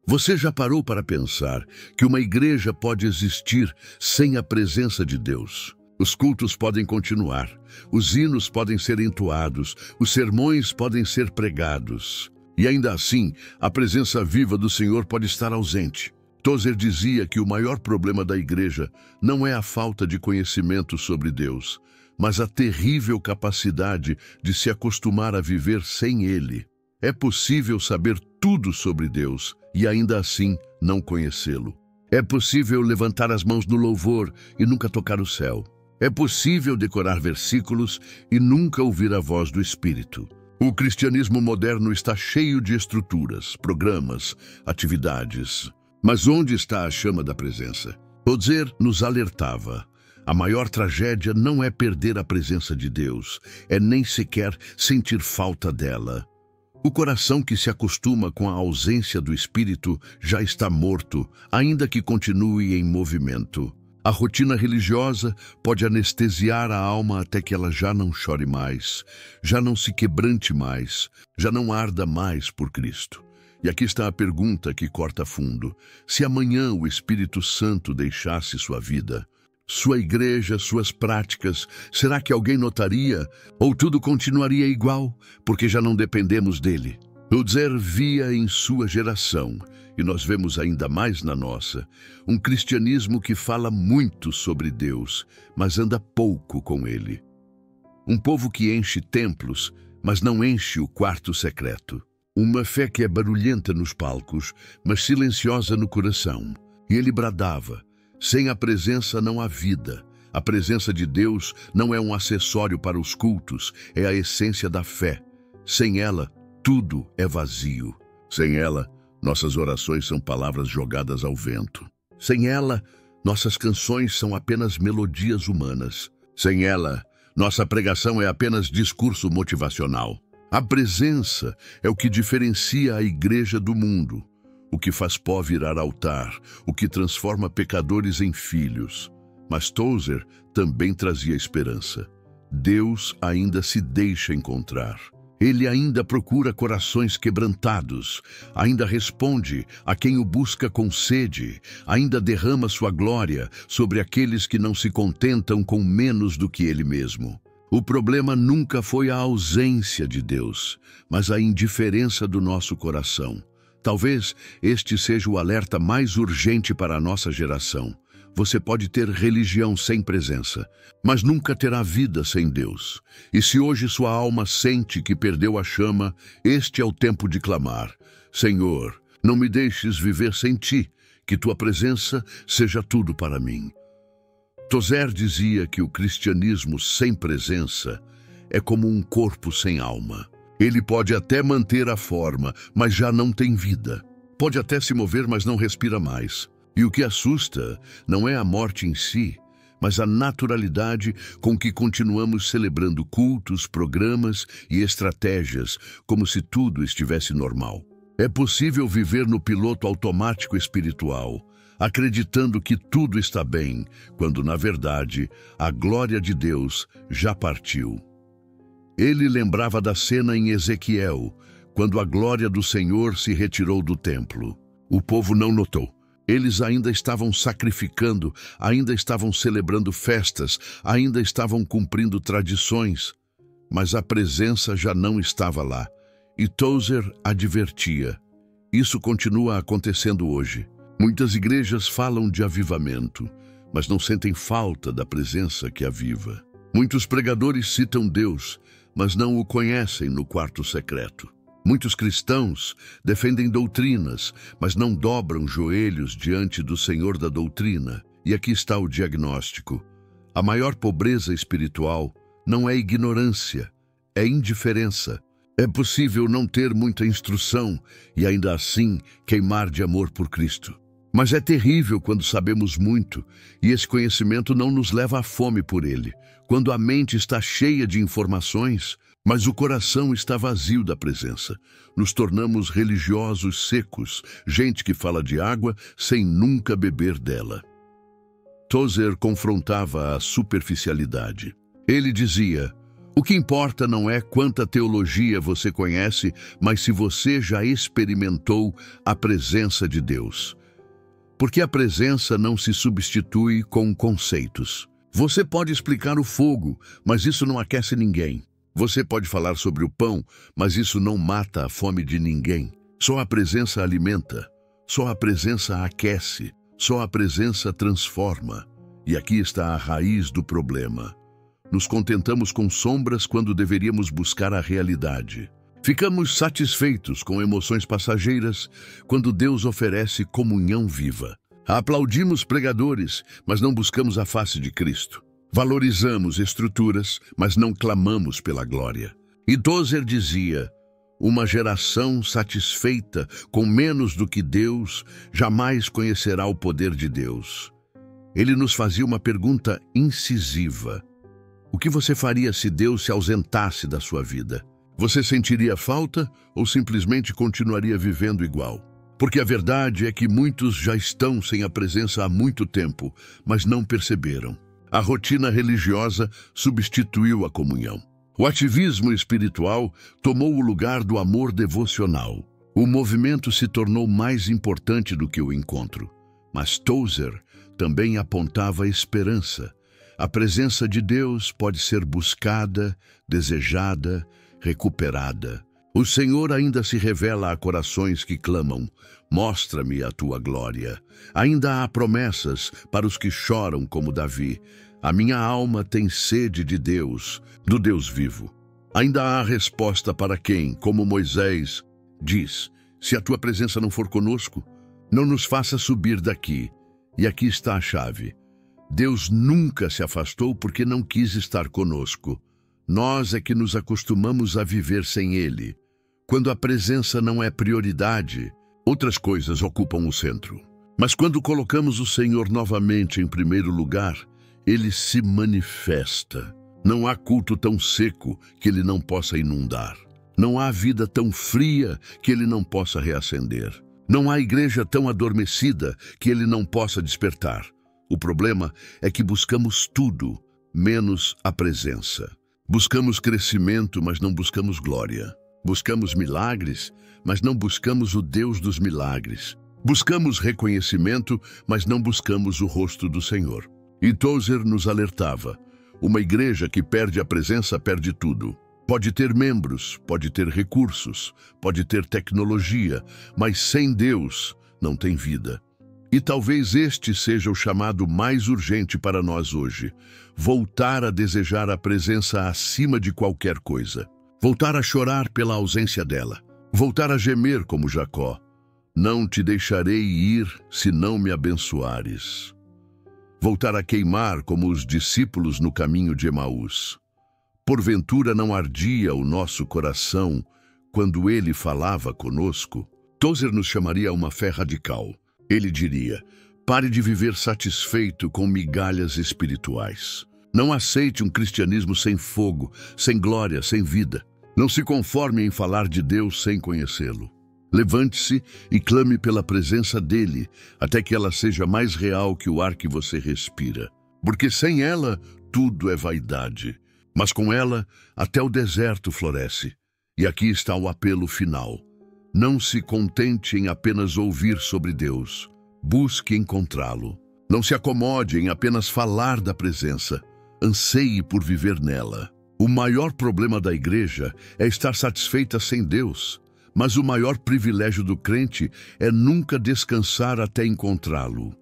Você já parou para pensar que uma igreja pode existir sem a presença de Deus? Os cultos podem continuar, os hinos podem ser entoados, os sermões podem ser pregados. E ainda assim, a presença viva do Senhor pode estar ausente. Tozer dizia que o maior problema da igreja não é a falta de conhecimento sobre Deus, mas a terrível capacidade de se acostumar a viver sem Ele. É possível saber tudo sobre Deus e ainda assim não conhecê-lo. É possível levantar as mãos no louvor e nunca tocar o céu. É possível decorar versículos e nunca ouvir a voz do Espírito. O cristianismo moderno está cheio de estruturas, programas, atividades. Mas onde está a chama da presença? Tozer nos alertava. A maior tragédia não é perder a presença de Deus, é nem sequer sentir falta dela. O coração que se acostuma com a ausência do Espírito já está morto, ainda que continue em movimento. A rotina religiosa pode anestesiar a alma até que ela já não chore mais, já não se quebrante mais, já não arda mais por Cristo. E aqui está a pergunta que corta fundo. Se amanhã o Espírito Santo deixasse sua vida, sua igreja, suas práticas, será que alguém notaria? Ou tudo continuaria igual, porque já não dependemos dele? Tozer via em sua geração, e nós vemos ainda mais na nossa, um cristianismo que fala muito sobre Deus, mas anda pouco com ele. Um povo que enche templos, mas não enche o quarto secreto. Uma fé que é barulhenta nos palcos, mas silenciosa no coração. E ele bradava: sem a presença não há vida. A presença de Deus não é um acessório para os cultos, é a essência da fé. Sem ela, tudo é vazio. Sem ela, nossas orações são palavras jogadas ao vento. Sem ela, nossas canções são apenas melodias humanas. Sem ela, nossa pregação é apenas discurso motivacional. A presença é o que diferencia a igreja do mundo, o que faz pó virar altar, o que transforma pecadores em filhos. Mas Tozer também trazia esperança. Deus ainda se deixa encontrar. Ele ainda procura corações quebrantados, ainda responde a quem o busca com sede, ainda derrama sua glória sobre aqueles que não se contentam com menos do que ele mesmo. O problema nunca foi a ausência de Deus, mas a indiferença do nosso coração. Talvez este seja o alerta mais urgente para a nossa geração. Você pode ter religião sem presença, mas nunca terá vida sem Deus. E se hoje sua alma sente que perdeu a chama, este é o tempo de clamar: Senhor, não me deixes viver sem Ti, que Tua presença seja tudo para mim. Tozer dizia que o cristianismo sem presença é como um corpo sem alma. Ele pode até manter a forma, mas já não tem vida. Pode até se mover, mas não respira mais. E o que assusta não é a morte em si, mas a naturalidade com que continuamos celebrando cultos, programas e estratégias, como se tudo estivesse normal. É possível viver no piloto automático espiritual, acreditando que tudo está bem, quando, na verdade, a glória de Deus já partiu. Ele lembrava da cena em Ezequiel, quando a glória do Senhor se retirou do templo. O povo não notou. Eles ainda estavam sacrificando, ainda estavam celebrando festas, ainda estavam cumprindo tradições, mas a presença já não estava lá. E Tozer advertia: isso continua acontecendo hoje. Muitas igrejas falam de avivamento, mas não sentem falta da presença que aviva. Muitos pregadores citam Deus, mas não o conhecem no quarto secreto. Muitos cristãos defendem doutrinas, mas não dobram joelhos diante do Senhor da doutrina. E aqui está o diagnóstico. A maior pobreza espiritual não é ignorância, é indiferença. É possível não ter muita instrução e ainda assim queimar de amor por Cristo. Mas é terrível quando sabemos muito e esse conhecimento não nos leva à fome por ele. Quando a mente está cheia de informações, mas o coração está vazio da presença. Nos tornamos religiosos secos, gente que fala de água sem nunca beber dela. Tozer confrontava a superficialidade. Ele dizia: O que importa não é quanta teologia você conhece, mas se você já experimentou a presença de Deus. Porque a presença não se substitui com conceitos. Você pode explicar o fogo, mas isso não aquece ninguém. Você pode falar sobre o pão, mas isso não mata a fome de ninguém. Só a presença alimenta, só a presença aquece, só a presença transforma. E aqui está a raiz do problema. Nos contentamos com sombras quando deveríamos buscar a realidade. Ficamos satisfeitos com emoções passageiras quando Deus oferece comunhão viva. Aplaudimos pregadores, mas não buscamos a face de Cristo. Valorizamos estruturas, mas não clamamos pela glória. E Tozer dizia: uma geração satisfeita com menos do que Deus jamais conhecerá o poder de Deus. Ele nos fazia uma pergunta incisiva. O que você faria se Deus se ausentasse da sua vida? Você sentiria falta ou simplesmente continuaria vivendo igual? Porque a verdade é que muitos já estão sem a presença há muito tempo, mas não perceberam. A rotina religiosa substituiu a comunhão. O ativismo espiritual tomou o lugar do amor devocional. O movimento se tornou mais importante do que o encontro. Mas Tozer também apontava esperança. A presença de Deus pode ser buscada, desejada, recuperada. O Senhor ainda se revela a corações que clamam: mostra-me a tua glória. Ainda há promessas para os que choram como Davi. A minha alma tem sede de Deus, do Deus vivo. Ainda há resposta para quem, como Moisés, diz: se a tua presença não for conosco, não nos faça subir daqui. E aqui está a chave. Deus nunca se afastou porque não quis estar conosco. Nós é que nos acostumamos a viver sem Ele. Quando a presença não é prioridade, outras coisas ocupam o centro. Mas quando colocamos o Senhor novamente em primeiro lugar, Ele se manifesta. Não há culto tão seco que Ele não possa inundar. Não há vida tão fria que Ele não possa reacender. Não há igreja tão adormecida que Ele não possa despertar. O problema é que buscamos tudo, menos a presença. Buscamos crescimento, mas não buscamos glória. Buscamos milagres, mas não buscamos o Deus dos milagres. Buscamos reconhecimento, mas não buscamos o rosto do Senhor. E Tozer nos alertava: uma igreja que perde a presença perde tudo. Pode ter membros, pode ter recursos, pode ter tecnologia, mas sem Deus não tem vida. E talvez este seja o chamado mais urgente para nós hoje: voltar a desejar a presença acima de qualquer coisa. Voltar a chorar pela ausência dela. Voltar a gemer como Jacó: não te deixarei ir se não me abençoares. Voltar a queimar como os discípulos no caminho de Emaús. Porventura não ardia o nosso coração quando ele falava conosco? Tozer nos chamaria a uma fé radical. Ele diria: pare de viver satisfeito com migalhas espirituais. Não aceite um cristianismo sem fogo, sem glória, sem vida. Não se conforme em falar de Deus sem conhecê-lo. Levante-se e clame pela presença dele, até que ela seja mais real que o ar que você respira. Porque sem ela, tudo é vaidade. Mas com ela, até o deserto floresce. E aqui está o apelo final. Não se contente em apenas ouvir sobre Deus. Busque encontrá-lo. Não se acomode em apenas falar da presença. Anseie por viver nela. O maior problema da igreja é estar satisfeita sem Deus. Mas o maior privilégio do crente é nunca descansar até encontrá-lo.